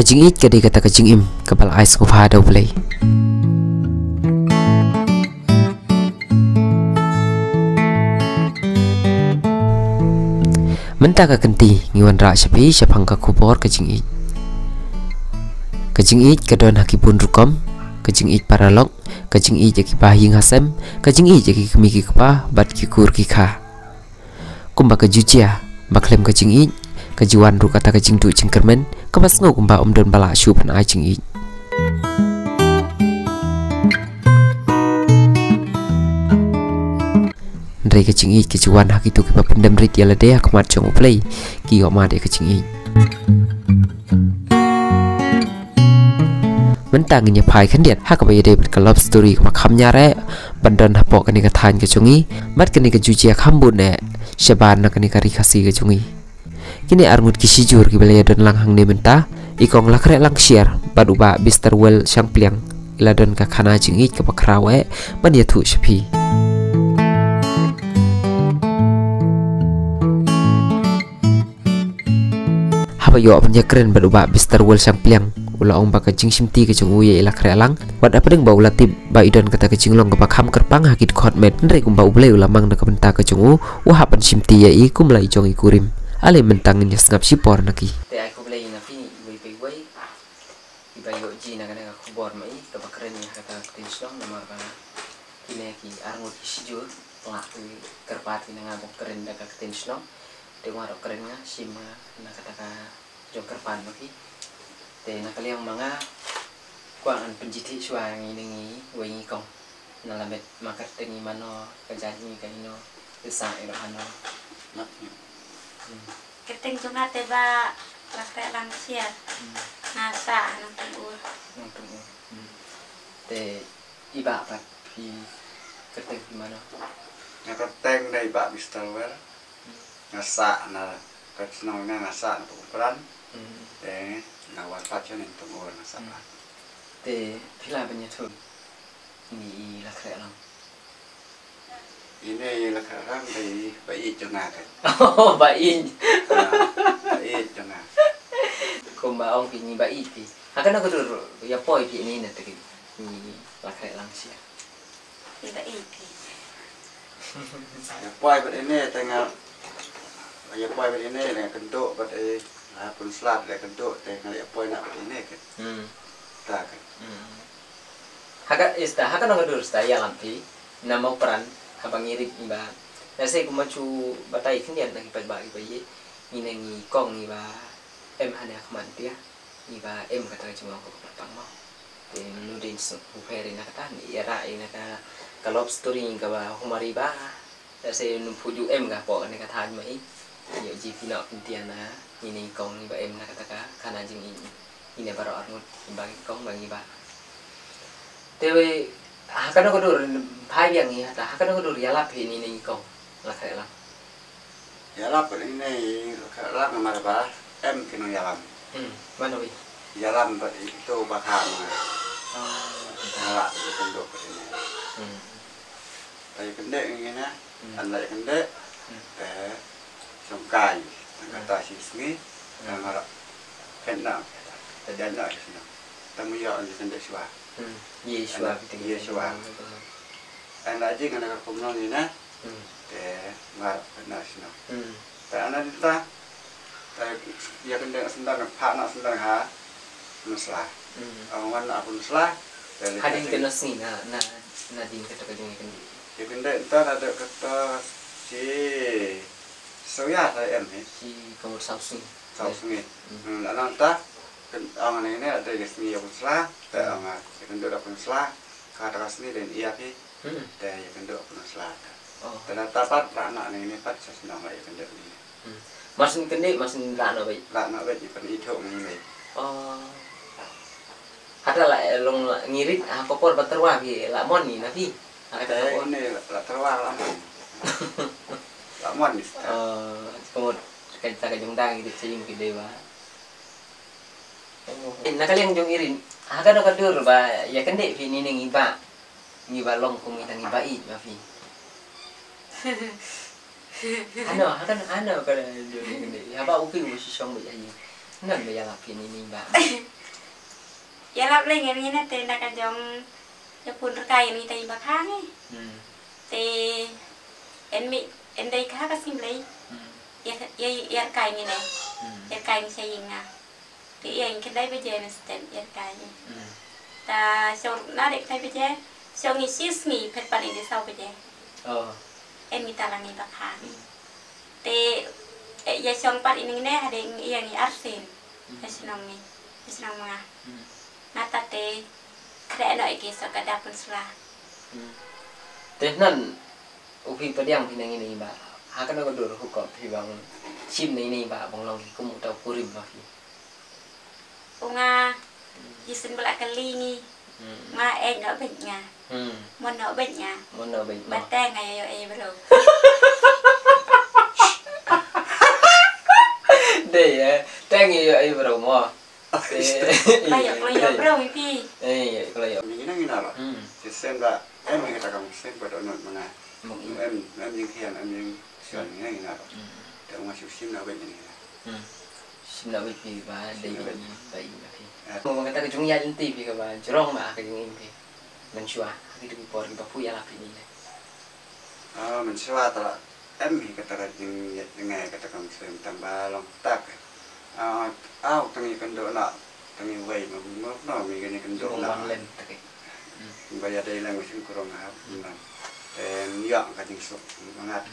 Kajing it kadi kata kajing im kapal ais ngupha daw play. Mentah ka kenti ngiwan ra sapi syapang ka kubor kajing it. Kajing it kadon hakipun rukom, kajing it paralok, kajing it jaki bahing hasem, kajing it jaki kemiki kepah bat kikur kikha. Kumba kajucia baklem kajing it, kajiwan ru kata kajing tu cengkermen, kemas ngau kumba don bala syu pan ai jing it. Ndai kajing it kajiwan hak itu kipa pendam rit yala dea kemat jong play ki ma de kajing it. Mentang nya pai kan diat hak ba yade ka love story ma khamnya re bandan hapok kani ka than ka chungi mat kani ka jucia khambun ne shaban na kani ka ri khasi ka chungi kini armut ki sijur ki balaya don lang hang ne menta ikong lakre lang share baduba Mr. Well sang pliang ila don ka khana jingi ka bakrawe ban ya thu shapi haba yo apnya keren baduba Mr. Well sang pliang ula ong baka jing simti ke chung uye ila krealang wat apa ding ba ula tip ba idon kata ke jinglong ke bakham kerpang hakit khot met ndre kum ba uble ula mang na kabenta ke chung u hapan simti ya i kum lai jong i kurim ale mentang nya ngap sipor naki te ai kum lai na pi wei i ba yo ji na kana khubor mai ke bakren nya kata tin slong na mar bana kine ki arngut sijur la kerpat ni ngabok keren da ka tin slong de war keren nga sima na kata ka jong kerpan maki te nakaliang mga kuan penjiti suang ini wengi kong nalamet makat tengi mano kajani kaino desa ero hano keteng cuma teba lakre langsia nasa nang tunggu te iba pat pi keteng di mana keteng dai ba Mr. Well ngasa na katnong na ngasa na pukuran te ngawat pacho ning tunggu ngasa te pila banyak tu ini lakre lang ini lakre lang bai jonga kan oh bai jonga kumba ong pi ni bai pi akan aku dur ya poi pi ni na tadi ni lakre lang sia tiba iki ya poi bet ini tengah ya poi bet ini dengan kentuk bet pun slat le kentuk tengah ya poi nak bet ini kan tak kan hakan aku dur sta ya lampi nama peran habang ngirip iba nasi kumacu batai kendian lagi pagi bayi ini ngi kong iba hanya keman dia iba kata cuma aku pertang mau te nudin uperi nak kata ni era ini kata kalau story kaba humari ba nasi numpuju ga po ni kata mai yo ji pina pintiana ini kong iba nak kata kana jing ini baru arnut bagi kong bagi ba tewe hakan aku dur pai yang ni hata hakan aku dur ya lap ini kong lah kayak lah yalam ini yalam nama apa kino yalam mana wi yalam itu bakal yalam itu bentuk ini kayak kendek ini na anda kendek sungkai kata sismi nama kena dan nak sini tamu ya anda kendek siapa Yesua anda aja kan nak kumnon ini na ngar kena sini anda kita ya kendek sendang pak nak sendang ha nuslah awan nak nuslah hadin kena sini na din kata kajung ikan ya kendek entar ada kata si soya saya si kamur Samsung nanti orang ini ada resmi yang nuslah orang kendek dapat nuslah kata kasni dan iya ki dan ya kendek nuslah dan tapat anak ini pat sesenang ya kendek ini masin kendek masin lana baik di peniduk ini ada lah long ngirit kopor baterwa bi la mon ni nabi ada ini la terwa la mon ni kemudian kita kajung dang gitu cing gede ba nakaliang jong irin akan aku dur ba ya kendek fi ni ngiba long kung itang iba i ma fi ano kada jong kendek haba upi mo si song ba yi nan ba ya la fi ni ba ya lap lên cái này tên là cái dòng cái phun cây này tay bạc khang ấy thì em đây khác cái sim lấy ya cây này này ya cây này xây dựng à thì anh cái đây bây giờ là tên ya cây này ta sau nó để thay bây giờ sau nghỉ xíu nghỉ phải bắt đi sau bây giờ em nghĩ ta là nghỉ bạc khang thì ya xong bắt ini này ada yang arsen senang ni senang mengah nata te kena nak ikut sekadar pun sulah thế nên upi padiang thì này này bà há cái nó có được hút cọp thì bằng chim này bà bằng lòng có một tàu kurim mà phi unga jisin belak kali ni ma em ở bệnh nhà muốn ở bệnh nhà bà ta ngày em bắt đầu để tang như bắt đầu mà bây giờ bắt đầu phi kalau ya Ini gina lah. Sistem dah. Em kita kamu sistem pada not mana. Em yang kian em yang sian ini gina lah. Tapi masih sim nak begini. sim nak begini bah dari begini baik bah. Mau kata kejung ya inti pi bah. Jorong mah kejung inti. Mencua. Kita bipor kita puya lah ini. Mencua telah. Em kata kejung dengan kata kamu sistem tambah long tak. Tangi kendo nak. Tangi way no mi gani kendo nak. Bayar dari lang mesin kurang apa. Yang kajing sok mangat.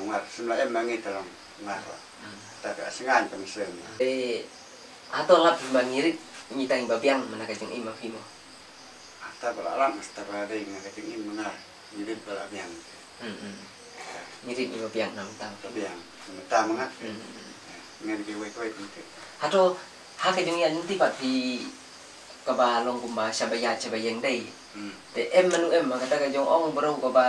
Ngat semula em mangit dalam ngat. Tapi asengan kami sem. Atau lap bangirit nyitang babiang mana kajing imah fimo. Ata balalang asta ada yang kajing im mangat. Nyirit balabiang. Nyirit imah babiang nam tam. Babiang. Ta mangat. Ngan ki way itu. Atau hak kajing ya nanti pat di kaba long kumba sabayang day. Te em manu em kata kajong ong bro kaba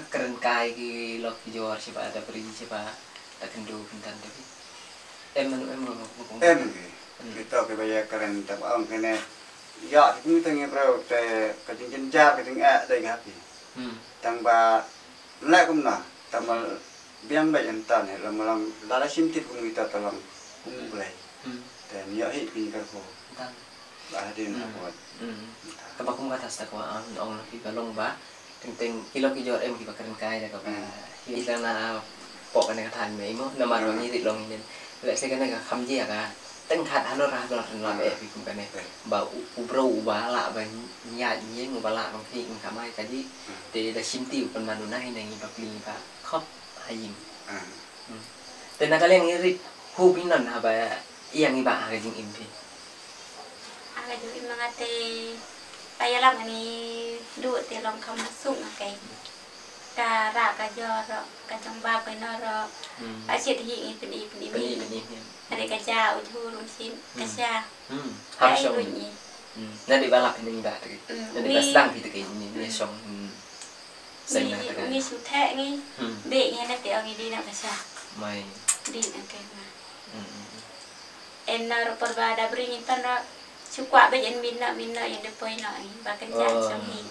keren kai ki lok jor siapa ada beri siapa tak kendo pintan tapi em manu em ngomong Em kita ke bayar keren tak ong kene ya itu tengah bro te kajing jenjar kajing day ngapi. Tang ba lek kumna tamal biang baik entan ya lam lala simtit kum kita tolong kumulai. Dan ya hit pin karko. Baharin apa? Kabakum kata stakwa ong napi balong ba ting kilo kijor em ki bakaran kai da kaba ilang na pok kan katan mai mo na maro ni rit long inen le se kan ka kham ji ka teng khat halo ra lo lam e pi kum kan ba ubro uba la ba nya ni ngu ba la bang thi ka mai ka ji te da sim tiu kan manu nai nei ba pli ba khop hayim te na ka leng ni rit hu bin nan ha ba yang ni ba ka jing im pi aga jadi mengate payah lang ni dua telong kamu sung akai kara kajor kacang bapa noro asyik hi ini ada kacau ujung sin kasya hamsong nanti balap ini enggak tadi nanti pas sedang gitu kayak ini song sen na tadi ini suthe ni be ni nanti orang ini nak kasya mai di akai noro perbada beringin tanro suka bayan minna yang depoy no bahkan jangan sami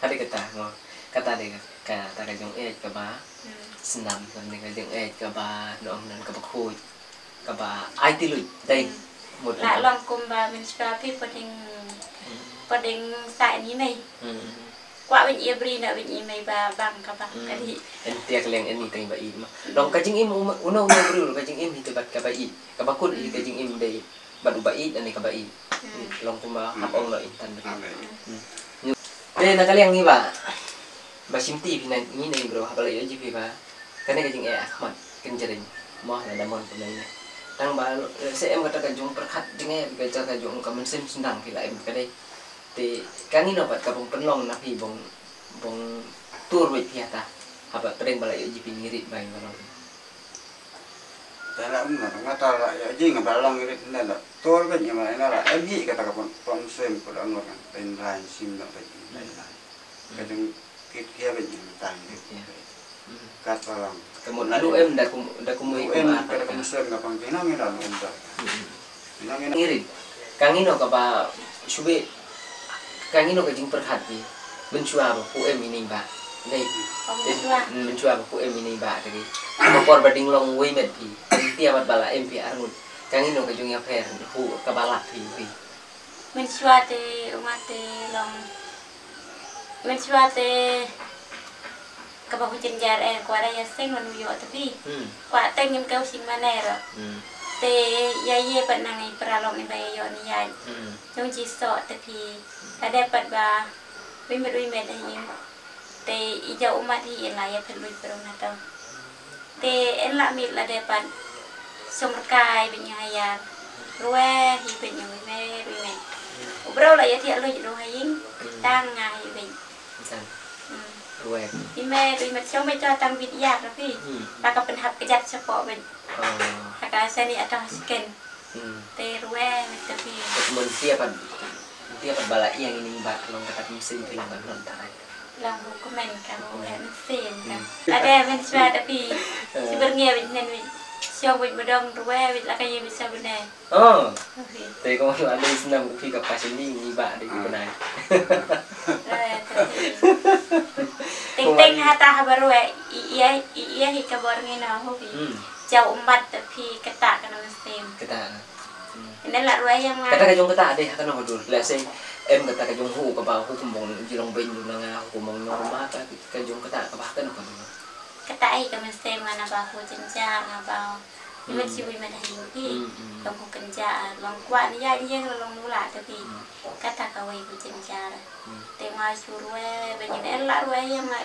hari kata deh kata kajong ke ba senam kan kajong ke ba nong nan ke bakhuy ke ba ai tilut đây một lại long kumba min spapi poding sai ni này qua bên ibri na bên imai ba bang ka ba kali entiak leng ini teng ba im dong kajing im uno bru kajing im hitabat ka ba i ka bakun kajing im dei baru baik dan ika baik long cuma hapong lo intan begitu deh nak kalian ni ba basimti pinan ini nih bro hapal ya jipi ba karena kajing Ahmad kenjaring mah ada mon pemai ni tang ba saya em kata kajung perkat dengan kaca kajung kamen sem sendang kila em kadai te kani no pat kapong penlong napi bong tur wit piata hapa tereng bala ya jipi ngirit bang balong Dalam ngata lah ya jing balong ini nela tor kan ya mana lah em hi kata kapon sem pada angor kan lain lain sim nak lain kadang kia ben tang kat balong kemudian lu em dah kumui em kata kamu sem kapang kena ngira em dah ngirit kangino kapa sube kangino kajing perhati bencua bu em ini ba đây bencua bu em ini ba tadi mopor bading long way med pi tia bat bala em pi arun Kang ini ke jungnya fair, hu kebalak pi. Mencuate umat long mencuate kebahu jenjar kuada ya sing menuyo tapi kuat tengin kau sing manero te ya ye panangi peralong ni bayo ni ya jong jiso tapi ada pat ba wimet ni te ija umat hi la ya perlu perong nato te en la mit la depan somkai benyaya ruwe hi benyu me bro la ya thiệt luôn rồi hay đang ngày về ruwe ime cho mấy cho tăng vịt giặt rồi phi ta có bên học cái giặt support bên cái xe này atau skin te ruwe te phi mình dia balak yang ini mbak long kata mesin film kan non tai lòng comment kamu ya mesin kan ada men suara tapi sebenarnya bên cho mình một đồng ruwe mình là cái gì mình sao bên này thế có là đây năm khi gặp phải sinh như bạn đi bên này ting ting hata ruwe iya hi kabar nghe nào hobi jauh umat tapi kata kan muslim kata nên là ruwe yang kata cái kata deh kan apa dulu lihat sih em kata cái hu ke bawah kumbang jirong bin dulu nga kumbang normal cái kata ke bawah kan apa dulu kata ai kan muslim mana bahu jenjang apa nhưng chỉ vì mình hành vi đồng hồ cần trả lòng quan ya nhưng lòng nô lạ thì các ta cầu về chân trả để ngoài chú ruwe bây giờ em lại ruwe nhưng mà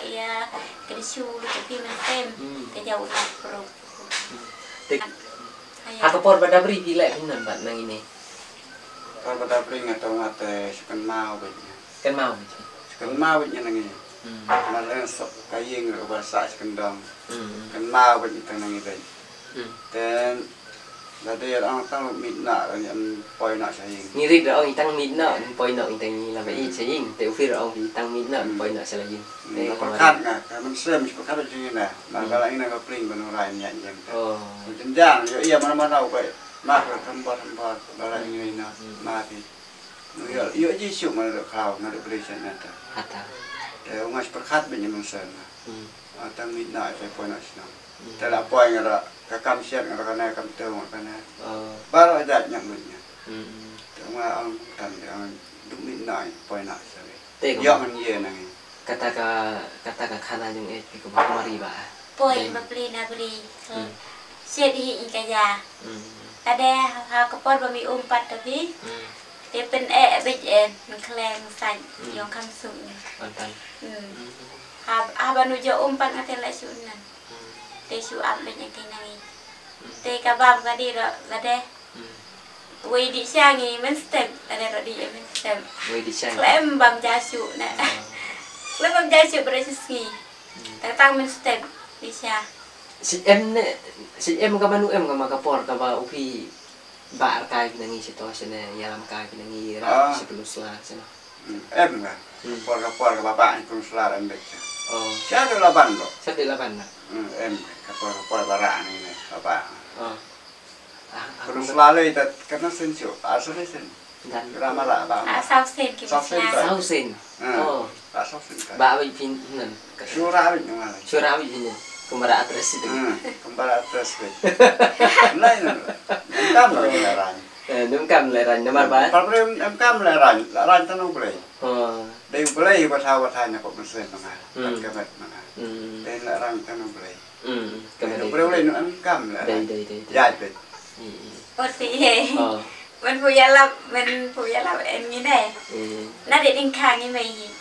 cái chú cái phim mình xem cái dầu nạp rồi Hakapor pada beri gila pinan Pak nang ini. Kalau pada beri atau mate sekan mau begini. Kan mau. Sekan mau begini nang ini. Malah sok kayeng ke bahasa sekan dong. Kan mau begini nang ini. Dan tadi orang tahu minat yang poin nak saya. Ngiri dah orang tang minat poin nak intang ni lah baik saya. Tapi ufir orang tang minat poin nak saya lagi. Pakat nggak? Kalau saya mesti pakat begini nah. Nah kalau ini nggak pering benurai ni yang. Oh. Jenjang, iya mana-mana baik. Mak tempat kalau ini nah mati. Iya jisu mana ada kau mana ada berisan nanti. Hatta. Orang masih pakat begini masalah. Tang minat saya poin nak senang. Tidak poin ada kakam siat karena kakam tahu karena baru aja nyamuknya. Cuma orang kan orang demi naik poin nak sekali. Yang ni nangi. Kata kana yang itu kebawa mari bah. Poin beli nak beli. Siat hi ikaya. Ada hal kepot bami umpat tapi dia pen bej mengklaim saja yang kamsung. Mantan. Abanu jo umpat ngaten la sunan. Te su am bej yang kinangi. Te kabam kadi la deh. Wei di siangi men step ada di men step. Wei di siangi. Klaim bam jasu na. Klaim bam jasu bereski. Tang men step di siang. Si em ka manu em ka makapor ka ba upi ba kai pinangi situasi na yalam kai pinangi ra si pelusla sana em ka por ka bapak pun selar em beca oh siapa laban lo siapa laban na em ka por bara ni bapak pun selalu itu karena sensu asal sen dan ramala ba sao sen ki sao sen oh sao sen ba wi pin nan syura wi ngala syura wi pin kembara atres itu kembara atres beca lain kam lo leran num kam leran nomor ba problem em kam leran tanong play dei play batha na ko mesen nga kamet mana dei leran tanong play kamet play no em kam leran dei ya bet oti mình phụ gia làm em như này nó để đinh khang như mày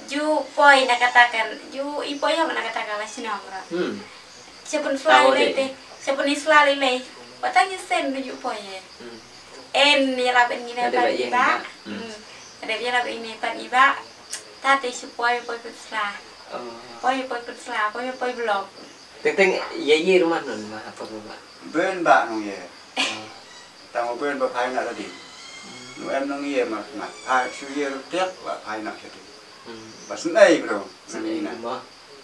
ju poi nak katakan ju ipoi apa nak katakan lah sini orang siapun selalu leh siapun selalu leh patangnya sen ju poi en ya lah ini pan iba ada ya lah ini pan iba tadi supaya poi pusla poi pusla poi blog teng ye rumah non mah apa rumah ben ba nong ye tang ben ba phai nak tadi nu em nong ye mah phai su ye tiak ba phai nak tadi Basin ay bro, senai na.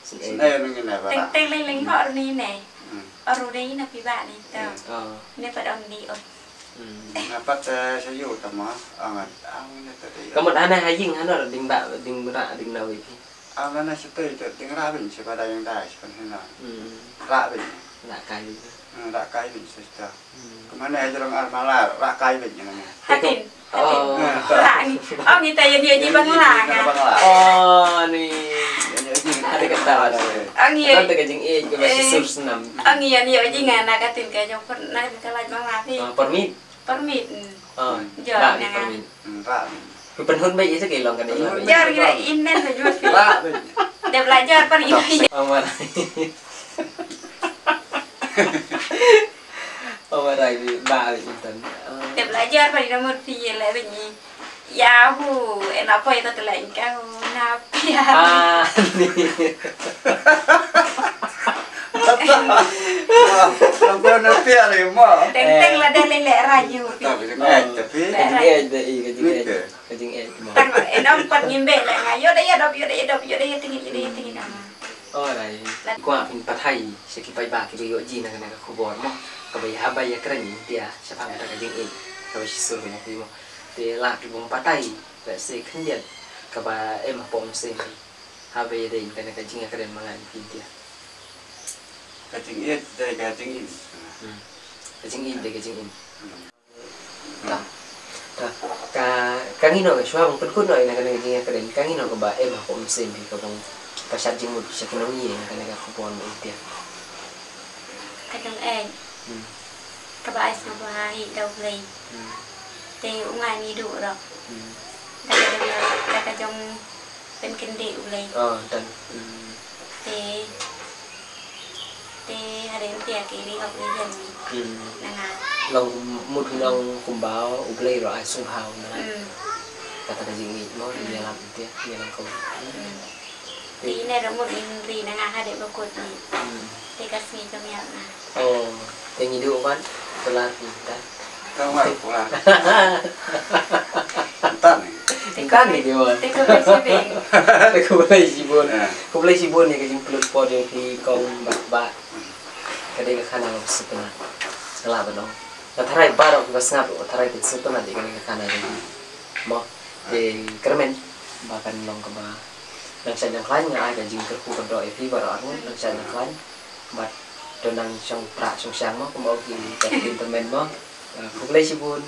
Senai nung ina ba? Teng leng họ ni này, ở đây na pi bạn ni tao. Nên phải đồng đi ơi. Dapat saya yuk tama, angat, angin tadi. Kamu ada hajing, ada ding bak, ding berak, ding nawi. Angan nasi tu, ding rabin siapa dah yang dah, siapa hina. Rabin. kayu. Rakai bin sudah. Kemana aja orang Armala rakai bin yang namanya. Hatin. Lagi. Oh kita yang di Bangla kan. Oh nih. Ada kata ada. Angin. Nanti kajing ke masih sur senam. Angin ya aja nggak nak katin kayak jauh pernah kita lagi Bangla sih. Permit. Permit. Oh. Jangan. Permit. Rak. Penhun baik itu kayak long kan ini. Jangan kita inden tujuh. Rak. Dia belajar per ini. Aman. Aman ini balik itu. Dia belajar per nomor tiga lah begini. Yahoo, apa itu terlain kau napi ya. Lampuan napi ada mau. Teng lah dia lelek rayu. Tapi Kajing Tang enam empat ngimbe lah ngayo dah ya tinggi nama. Oh này qua mình bắt hay sẽ cái bài bạc cái video gì này cái khu bò mà cái bài hai bài cái này thì sẽ phang cái kajing in cái bài sửa cái này mà thì là cái vùng bắt tay để sẽ khinh điện cái bài em học bom xem hai bài đây cái này kajing cái này mà làm gì thì kacing it dari kacing in. Kajing in dari kajing in. Cái nghi nào cái số hàng phân cốt này là cái này cái đến cái nghi nào cái bài em học bom xem thì cái vùng pasal jenguk sekian ni kan negara kupuan itu. Kadang kebaik sama hari dah boleh. Teh ungai ni dulu dah. Kadang penkendi boleh. Oh dan. Teh hari ini tiap kali kau boleh jadi. Nangat. Long mut long kumbau boleh rồi ai sung hào nữa. Kata kajing ni mau di dalam dia dalam kau. Di này là một gì là ngà hai để bao cột gì thì cắt mì cho mẹ nè. Oh, yang hidup kan, pelan kita. Tahu nggak pulang? Entar nih. Kan ni dia. Teko bersih. Teko bersih. Kau boleh sibun ni kajing pelut pot yang di kau bat. Kadang kadang kalau setengah salah benar. Tarai baru kita sengap, tarai kita setengah di kadang kadang. Mau di kermen bahkan long keba. Nang sa nang klan nga ay kajing kerku berdoa epi baru aku nang sa nang klan bat donang siyang pra siyang mo kumaw ki intermen mo kublay sibun.